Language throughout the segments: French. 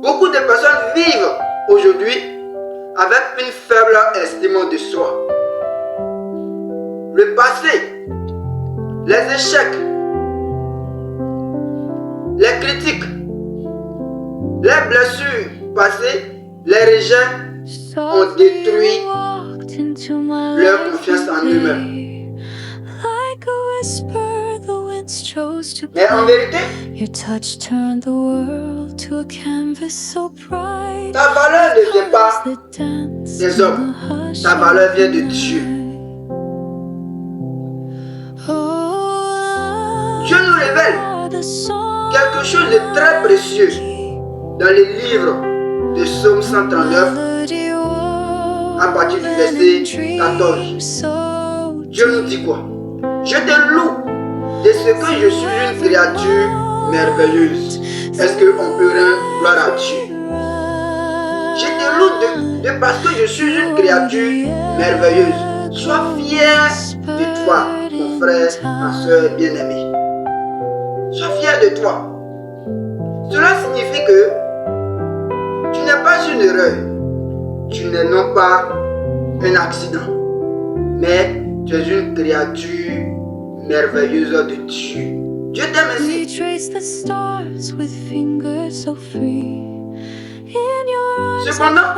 Beaucoup de personnes vivent aujourd'hui avec une faible estime de soi. Le passé, les échecs, les critiques, les blessures passées, les rejets ont détruit leur confiance en eux-mêmes. Mais en vérité, ta valeur ne vient pas des hommes, ta valeur vient de Dieu. Dieu nous révèle quelque chose de très précieux dans le livre de Psaume 139 à partir du verset 14. Dieu nous dit quoi? Je te loue de ce que je suis une créature merveilleuse. Est-ce qu'on peut rendre gloire à Dieu? Je te loue de parce que je suis une créature merveilleuse. Sois fier de toi, mon frère, ma soeur bien-aimée. Sois fier de toi. Cela signifie que tu n'es pas une erreur. Tu n'es non pas un accident. Mais tu es une créature merveilleuse de Dieu. Dieu t'aime ainsi. Cependant,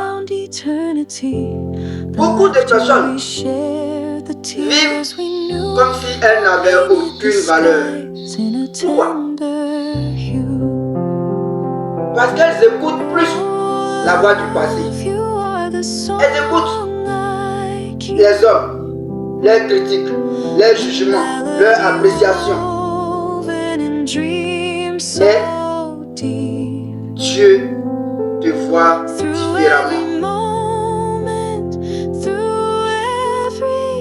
beaucoup de personnes vivent comme si elles n'avaient aucune valeur. Pourquoi? Parce qu'elles écoutent plus la voix du passé. Elles écoutent les hommes, leurs critiques, leurs jugements, leurs appréciations. Mais Dieu te voit différemment.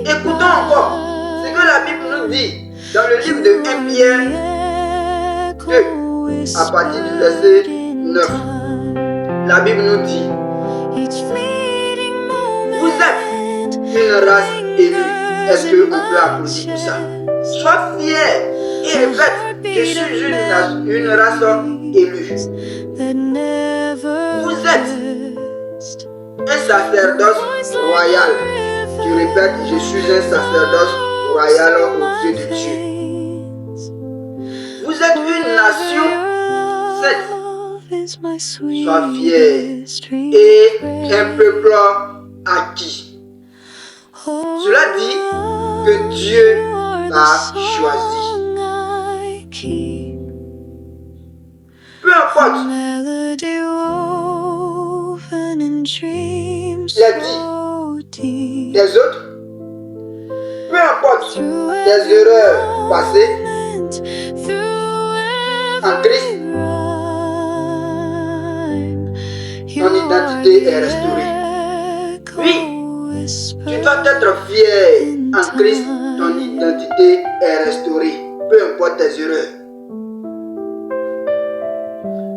Écoutons encore ce que la Bible nous dit dans le livre de 1 Pierre 2 à partir du verset 9. La Bible nous dit: vous êtes une race élue. Est-ce qu'on peut applaudir pour ça? Sois fier et répète: je suis une race élue. Vous êtes un sacerdoce royal. Je répète: je suis un sacerdoce royal aux yeux de Dieu. Vous êtes une nation sainte. Sois fier et un peuple acquis. Cela dit que Dieu t'a choisi. Peu importe les dits des autres, peu importe les erreurs passées, en Christ, ton identité est restaurée. Oui, tu dois être fier. En Christ, ton identité est restaurée. Peu importe tes erreurs.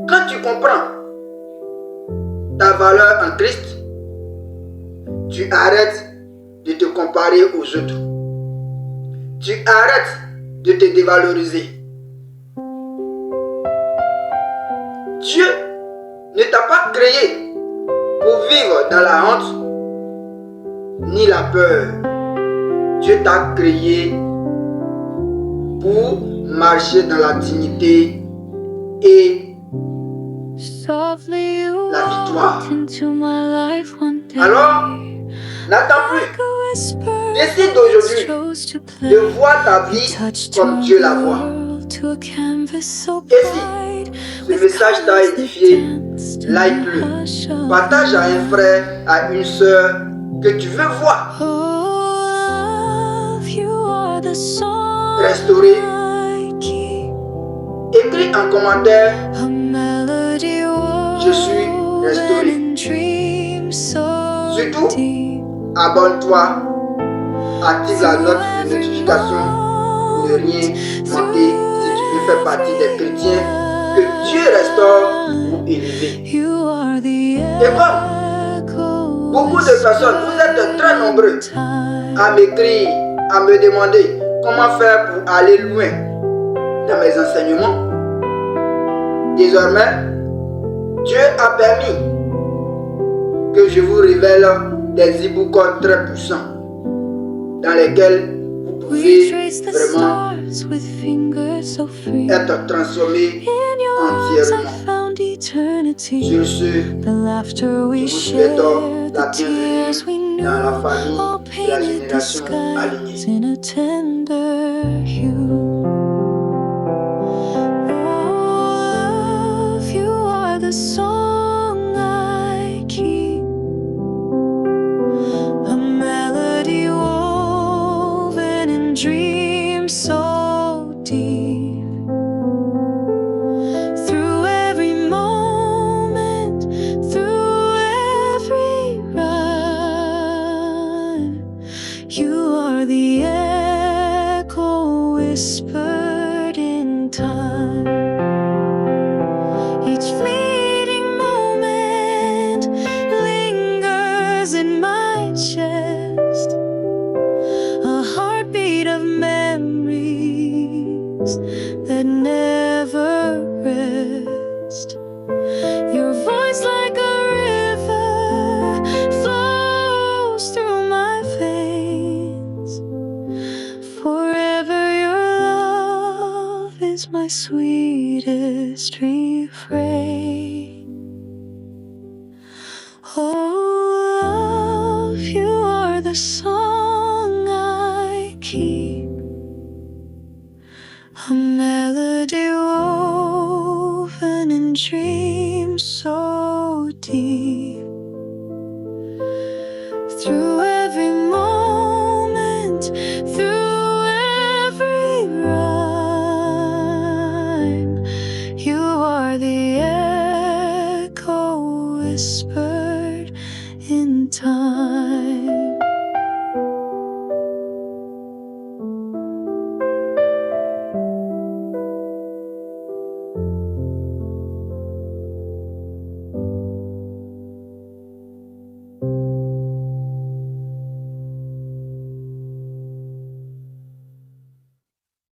Quand tu comprends ta valeur en Christ, tu arrêtes de te comparer aux autres. Tu arrêtes de te dévaloriser. Dieu ne t'a pas créé pour vivre dans la honte ni la peur. Dieu t'a créé pour marcher dans la dignité et la victoire. Alors, n'attends plus. Décide aujourd'hui de voir ta vie comme Dieu la voit. Et si ce message t'a édifié, like-le. Partage à un frère, à une soeur que tu veux voir restaurer. Écris en commentaire: je suis restauré. Surtout, abonne-toi, active la note de notification pour ne rien manquer si tu veux faire partie des chrétiens que Dieu restaure ou élever. Et comme beaucoup de personnes, vous êtes très nombreux à m'écrire, à me demander comment faire pour aller loin dans mes enseignements. Désormais, Dieu a permis que je vous révèle des e-books très puissants dans lesquels vous pouvez vraiment être transformé entièrement. Sur ce, je vous souhaite la bienvenue dans la famille de la génération alignée. The song I keep, a melody woven in dreams so deep. Through every moment, through every rhyme, you are the echo whispered in time. Each fleeting moment lingers in my chest, a heartbeat of memories that never rest. Your voice like a river flows through my veins. Forever your love is my sweetest refrain. Oh, love, you are the song I keep, a melody woven in dreams so deep. Through every moment, through every rhyme, you are the echo whisper